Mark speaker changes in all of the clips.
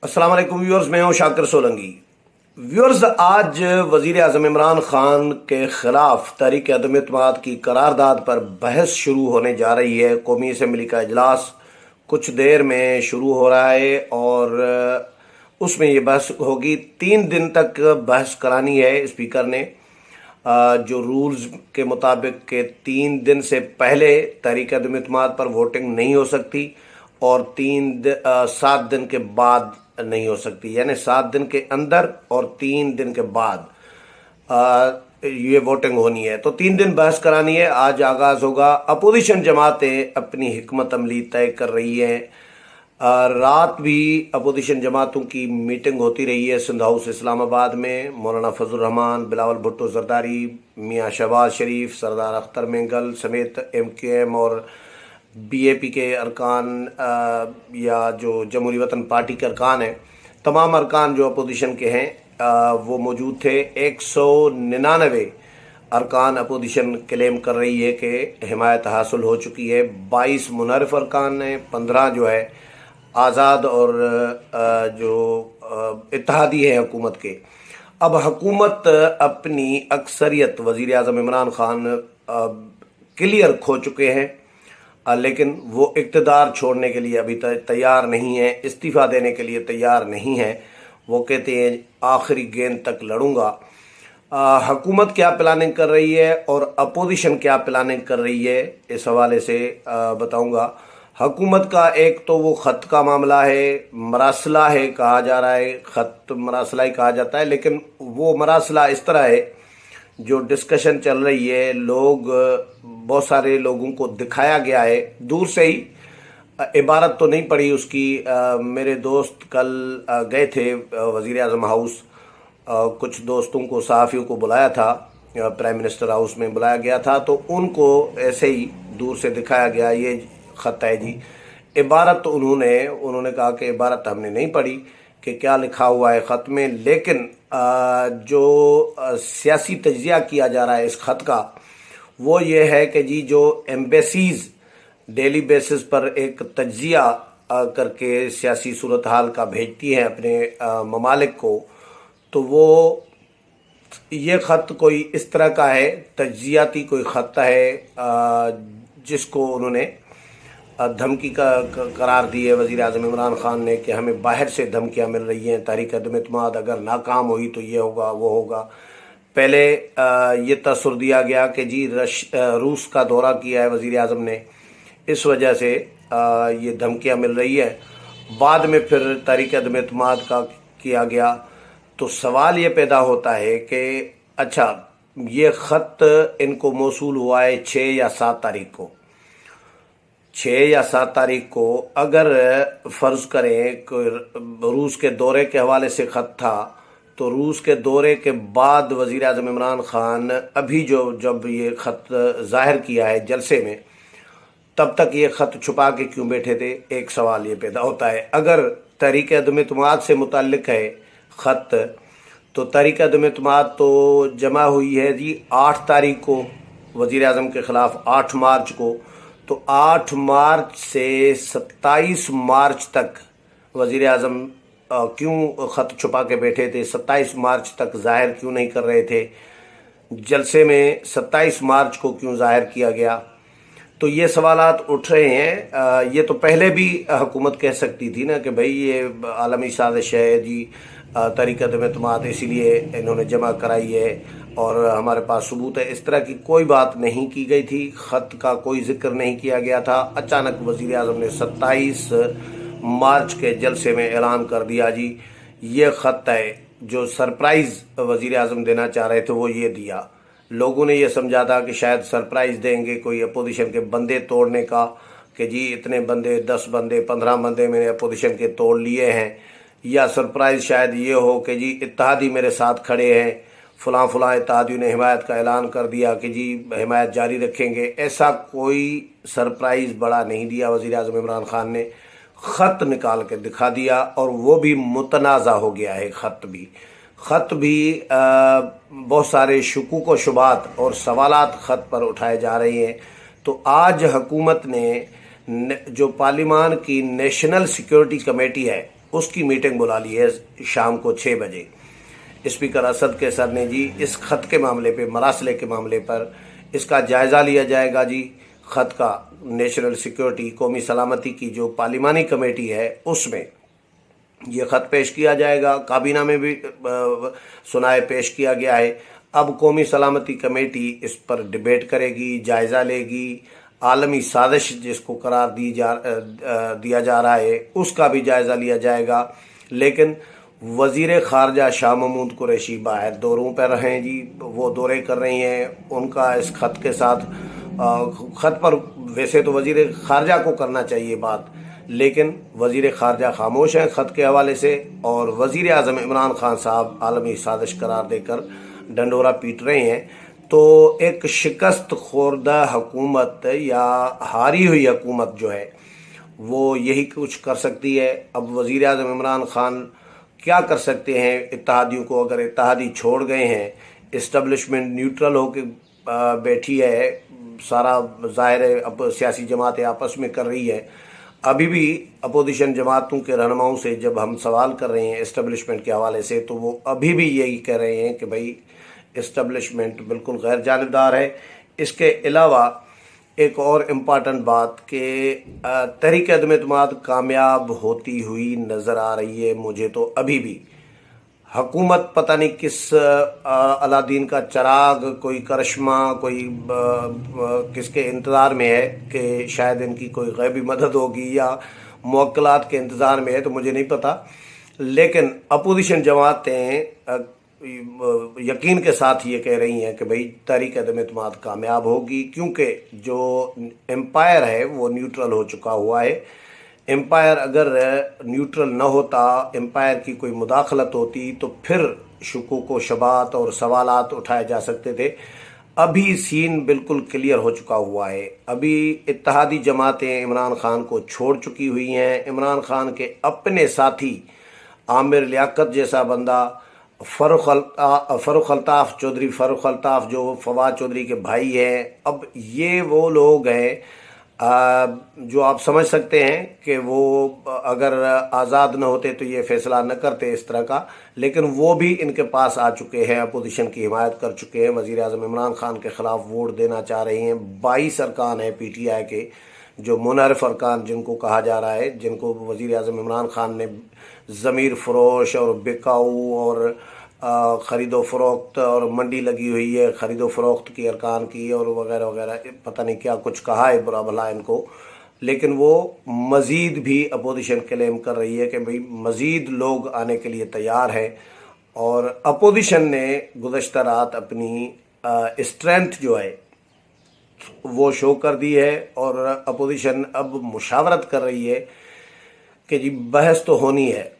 Speaker 1: अस्सलाम वालेकुम व्यूअर्स, मैं हूं शाकिर सोलंकी। व्यूअर्स, आज वजीर आजम इमरान खान के खिलाफ तहरीक अदम एतमाद की करारदाद पर बहस शुरू होने जा रही है। कौमी असम्बली का इजलास कुछ देर में शुरू हो रहा है और उसमें ये बहस होगी। 3 दिन तक बहस करानी है स्पीकर ने। जो रूल्स के मुताबिक के 3 दिन से पहले तहरीक अदम एतमाद पर वोटिंग नहीं हो सकती और 7 दिन के बाद नहीं हो सकती, यानी 7 दिन के अंदर और 3 दिन के बाद ये वोटिंग होनी है। तो 3 दिन बहस करानी है। आज आगाज होगा। अपोजिशन जमातें अपनी हिकमत अमली तय कर रही हैं। रात भी अपोजिशन जमातों की मीटिंग होती रही है सिंध हाउस इस्लामाबाद में। मौलाना फजल रहमान, बिलावल भुट्टो जरदारी, मियाँ शहबाज शरीफ, सरदार अख्तर मेंगल समेत MQM और BAP के अरकान या जो जमहूरी वतन पार्टी के अरकान हैं, तमाम अरकान जो अपोजिशन के हैं वो मौजूद थे। 199 अरकान अपोजिशन क्लेम कर रही है कि हिमायत हासिल हो चुकी है। 22 मुनहरिफ अरकान हैं, 15 जो है आज़ाद और जो इत्तेहादी है हुकूमत के। अब हुकूमत अपनी अक्सरियत वज़ीर आज़म इमरान खान क्लियर खो चुके हैं, लेकिन वो इक़्तिदार छोड़ने के लिए अभी तैयार नहीं है, इस्तीफ़ा देने के लिए तैयार नहीं है। वो कहते हैं आखिरी गेंद तक लड़ूंगा। हुकूमत क्या प्लानिंग कर रही है और अपोजिशन क्या प्लानिंग कर रही है, इस हवाले से बताऊंगा। हुकूमत का एक तो वो ख़त का मामला है, मरासला है कहा जा रहा है, ख़त मरासला ही कहा जाता है, लेकिन वो मरासला इस तरह है जो डिस्कशन चल रही है। बहुत सारे लोगों को दिखाया गया है दूर से ही, इबारत तो नहीं पड़ी उसकी। मेरे दोस्त कल गए थे वज़ीर आज़म हाउस, कुछ दोस्तों को, सहाफ़ियों को बुलाया था, प्राइम मिनिस्टर हाउस में बुलाया गया था, तो उनको ऐसे ही दूर से दिखाया गया ये ख़त है जी। इबारत तो उन्होंने कहा कि इबारत हमने नहीं पढ़ी कि क्या लिखा हुआ है ख़त में, लेकिन जो सियासी तज्ज़िया किया जा रहा है इस ख़त का वो ये है कि जी जो एम्बेसीज़ डेली बेसिस पर एक तज्ज़िया करके सियासी सूरत हाल का भेजती हैं अपने ममालिक को, तो वो ये ख़त कोई इस तरह का है, तज्ज़ियाती कोई ख़त है जिसको उन्होंने धमकी का करार दी है वज़ीर आज़म इमरान खान ने कि हमें बाहर से धमकियां मिल रही हैं, तहरीक अदम एतमाद अगर नाकाम हुई तो ये होगा वो होगा। पहले ये तसर दिया गया कि जी रूस का दौरा किया है वज़ीर आज़म ने, इस वजह से ये धमकियां मिल रही है। बाद में फिर तहरीक अदम एतमाद का किया गया। तो सवाल ये पैदा होता है कि अच्छा, ये ख़त इनको मौसूल हुआ है 6 या 7 तारीख को। 6 या 7 तारीख को अगर फ़र्ज़ करें रूस के दौरे के हवाले से ख़त था, तो रूस के दौरे के बाद वज़ीर आज़म इमरान खान अभी जब ये ख़त ज़ाहिर किया है जलसे में, तब तक ये ख़त छुपा के क्यों बैठे थे, एक सवाल ये पैदा होता है। अगर तहरीक अदम एतमाद से मुताल्लिक़ है ख़त, तो तहरीक अदम एतमाद तो जमा हुई है जी 8 तारीख को वज़ीर आज़म के ख़िलाफ़, 8 मार्च को। तो 8 मार्च से 27 मार्च तक वज़ीर आज़म क्यों ख़त छुपा के बैठे थे, 27 मार्च तक ज़ाहिर क्यों नहीं कर रहे थे, जलसे में 27 मार्च को क्यों ज़ाहिर किया गया। तो ये सवालात उठ रहे हैं। ये तो पहले भी हुकूमत कह सकती थी ना कि भाई ये आलमी साजिश है जी, तहरीक अदम एतमाद इसीलिए इन्होंने जमा कराई है और हमारे पास सबूत है। इस तरह की कोई बात नहीं की गई थी, ख़त का कोई जिक्र नहीं किया गया था। अचानक वज़ीर आज़म ने 27 मार्च के जलसे में ऐलान कर दिया जी ये ख़त है। जो सरप्राइज़ वज़ीर आज़म देना चाह रहे थे वो ये दिया। लोगों ने ये समझा था कि शायद सरप्राइज़ देंगे कोई अपोजिशन के बंदे तोड़ने का, कि जी इतने बंदे, 10 बंदे, 15 बंदे मैंने अपोजिशन के तोड़ लिए हैं, या सरप्राइज़ शायद ये हो कि जी इत्तेहादी मेरे साथ खड़े हैं, फ़लाँ इत्तेहादियों ने हिमायत का ऐलान कर दिया कि जी हिमायत जारी रखेंगे। ऐसा कोई सरप्राइज़ बड़ा नहीं दिया वज़ीर आज़म इमरान खान ने। ख़त निकाल के दिखा दिया और वो भी मुतनाज़ा हो गया है। ख़त भी बहुत सारे शुकूक व शुबात और सवालात ख़त पर उठाए जा रहे हैं। तो आज हुकूमत ने जो पार्लिमान की नेशनल सिक्योरिटी कमेटी है उसकी मीटिंग बुला ली है शाम को 6 बजे। स्पीकर असद कैसर ने जी इस खत के मामले पे, मरासले के मामले पर इसका जायज़ा लिया जाएगा जी। खत का नेशनल सिक्योरिटी, कौमी सलामती की जो पार्लिमानी कमेटी है उसमें ये ख़त पेश किया जाएगा। काबीना में भी सुनाए पेश किया गया है। अब कौमी सलामती कमेटी इस पर डिबेट करेगी, जायज़ा लेगी। आलमी साजिश जिसको करार दिया जा रहा है उसका भी जायज़ा लिया जाएगा। लेकिन वज़ीर ख़ारजा शाह महमूद कुरैशी बाहर दौरों पर हैं जी, वो दौरे कर रही हैं। उनका इस ख़त के साथ ख़त पर वैसे तो वज़ीर ख़ारजा को करना चाहिए बात, लेकिन वज़ीर ख़ारजा खामोश हैं ख़त के हवाले से, और वज़ीर आज़म इमरान खान साहब आलमी साजिश करार देकर डंडोरा पीट रहे हैं। तो एक शिकस्त खोर्दा हुकूमत या हारी हुई हुकूमत जो है वो यही कुछ कर सकती है। अब वज़ीर आज़म इमरान खान क्या कर सकते हैं इत्तेहादियों को? अगर इत्तेहादी छोड़ गए हैं, इस्टब्लिशमेंट न्यूट्रल होकर बैठी है, सारा ज़ाहिर है अब सियासी जमातें आपस में कर रही है। अभी भी अपोजिशन जमातों के रहनुमाओं से जब हम सवाल कर रहे हैं इस्टब्लिशमेंट के हवाले से, तो वो अभी भी यही कह रहे हैं कि भाई इस्टब्लिशमेंट बिल्कुल गैर जानिबदार है। इसके अलावा एक और इम्पॉर्टेंट बात कि तहरीक अदम एतमाद कामयाब होती हुई नज़र आ रही है मुझे तो अभी भी। हुकूमत पता नहीं किस अलादीन का चिराग, कोई करिश्मा, कोई किसके इंतज़ार में है कि शायद इनकी कोई गैबी मदद होगी या मुवक्किलात के इंतज़ार में है, तो मुझे नहीं पता। लेकिन अपोजिशन जमातें यकीन के साथ ये कह रही हैं कि भाई तहरीक अदम एतमाद कामयाब होगी, क्योंकि जो एम्पायर है वो न्यूट्रल हो चुका हुआ है। एम्पायर अगर न्यूट्रल न होता, एम्पायर की कोई मुदाखलत होती, तो फिर शुकूक व शबात और सवालात उठाए जा सकते थे। अभी सीन बिल्कुल क्लियर हो चुका हुआ है। अभी इत्तेहादी जमातें इमरान खान को छोड़ चुकी हुई हैं। इमरान खान के अपने साथी आमिर लियाकत जैसा बंदा, फ़ारूक अल्ताफ़ चौधरी, फ़ारूक अल्ताफ़ जो फवाद चौधरी के भाई हैं, अब ये वो लोग हैं जो आप समझ सकते हैं कि वो अगर आज़ाद न होते तो ये फ़ैसला न करते इस तरह का। लेकिन वो भी इनके पास आ चुके हैं, अपोजिशन की हिमायत कर चुके हैं, वज़ीर आज़म इमरान खान के ख़िलाफ़ वोट देना चाह रही हैं। 22 अरकान हैं PTI के, जो मुनहरिफ अरकान जिनको कहा जा रहा है, जिनको वज़ीर आज़म इमरान खान ने ज़मीर फ़रोश और बिकाऊ और ख़रीदो फ़रोख्त और मंडी लगी हुई है ख़रीदो फ़रोख्त की अरकान की और वगैरह वगैरह, पता नहीं क्या कुछ कहा है बुरा भला इनको। लेकिन वो मज़ीद भी अपोजिशन क्लेम कर रही है कि भाई मज़ीद लोग आने के लिए तैयार हैं। और अपोजिशन ने गुज़श्ता रात अपनी स्ट्रेंथ जो है वो शो कर दी है, और अपोजिशन अब मुशावरत कर रही है कि जी बहस तो होनी है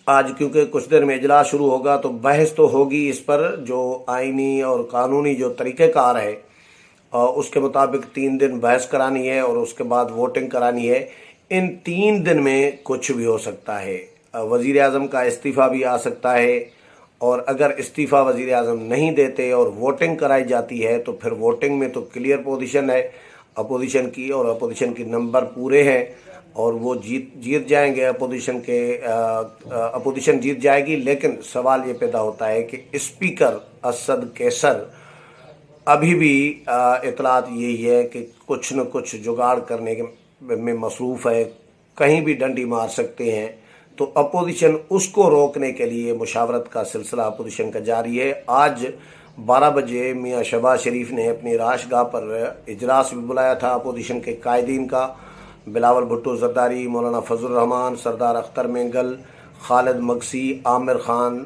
Speaker 1: आज, क्योंकि कुछ देर में इजलास शुरू होगा तो बहस तो होगी इस पर, जो आइनी और कानूनी जो तरीक़ेकार है उसके मुताबिक 3 दिन बहस करानी है और उसके बाद वोटिंग करानी है। इन 3 दिन में कुछ भी हो सकता है। वज़ीर आज़म का इस्तीफ़ा भी आ सकता है, और अगर इस्तीफ़ा वज़ीर आज़म नहीं देते और वोटिंग कराई जाती है तो फिर वोटिंग में तो क्लियर पोजीशन है अपोजिशन की, और अपोजिशन की नंबर पूरे हैं और वो जीत जाएंगे। अपोजिशन जीत जाएगी। लेकिन सवाल ये पैदा होता है कि स्पीकर असद कैसर अभी भी इतलात यही है कि कुछ न कुछ जुगाड़ करने में मसरूफ़ है, कहीं भी डंडी मार सकते हैं। तो अपोजिशन उसको रोकने के लिए मुशावरत का सिलसिला अपोजिशन का जारी है। आज 12 बजे मियाँ शहबाज शरीफ ने अपनी राशगाह पर इजलास भी बुलाया था अपोजिशन के कायदीन का। बिलावल भुट्टो जरदारी, मौलाना फजल रहमान, सरदार अख्तर मेंगल, खालिद मगसी, आमिर खान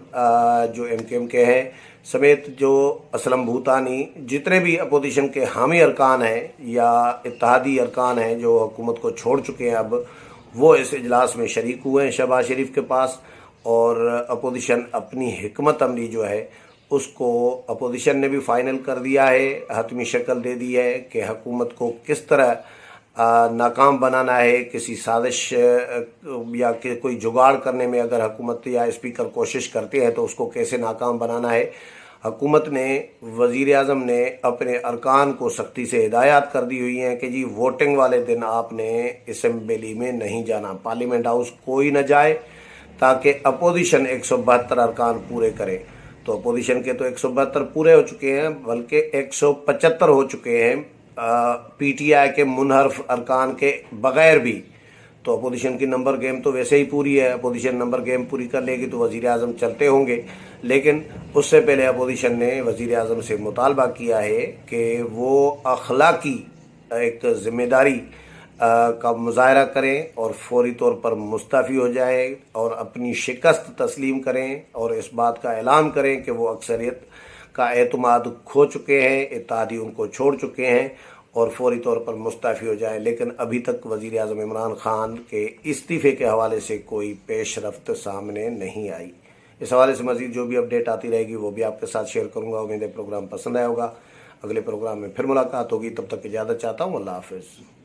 Speaker 1: जो MKM के हैं, समेत जो असलम भूतानी, जितने भी अपोजिशन के हामी अरकान हैं या इत्तेहादी अरकान हैं जो हुकूमत को छोड़ चुके हैं, अब वो इस इजलास में शरीक हुए हैं शहबाज शरीफ के पास। और अपोजिशन अपनी हिकमत अमली जो है उसको अपोजिशन ने भी फाइनल कर दिया है, हतमी शक्ल दे दी है कि हुकूमत को किस तरह नाकाम बनाना है। किसी साजिश या कोई जुगाड़ करने में अगर हुकूमत या स्पीकर कोशिश करते हैं तो उसको कैसे नाकाम बनाना है। حکومت نے وزیر اعظم نے اپنے ارکان کو سختی سے ہدایات کر دی ہوئی ہیں کہ جی ووٹنگ والے دن آپ نے اسمبلی میں نہیں جانا، پارلیمنٹ ہاؤس کوئی نہ جائے تاکہ اپوزیشن 172 ارکان پورے کرے۔ تو اپوزیشن کے تو 172 پورے ہو چکے ہیں، بلکہ 175 ہو چکے ہیں پی ٹی آئی کے منحرف ارکان کے بغیر بھی۔ تو اپوزیشن کی نمبر گیم تو ویسے ہی پوری ہے، اپوزیشن نمبر گیم پوری کر لے گی تو وزیر اعظم چلتے ہوں گے، لیکن اس سے پہلے اپوزیشن نے وزیر اعظم سے مطالبہ کیا ہے کہ وہ اخلاقی ایک ذمہ داری کا مظاہرہ کریں اور فوری طور پر مستعفی ہو جائیں اور اپنی شکست تسلیم کریں اور اس بات کا اعلان کریں کہ وہ اکثریت کا اعتماد کھو چکے ہیں، اتحادی ان کو چھوڑ چکے ہیں اور فوری طور پر مستعفی ہو جائے۔ لیکن ابھی تک وزیر اعظم عمران خان کے استعفے کے حوالے سے کوئی پیش رفت سامنے نہیں آئی۔ اس حوالے سے مزید جو بھی اپڈیٹ آتی رہے گی وہ بھی آپ کے ساتھ شیئر کروں گا۔ امید ہے پروگرام پسند آیا ہوگا، اگلے پروگرام میں پھر ملاقات ہوگی، تب تک اجازت چاہتا ہوں، اللہ حافظ۔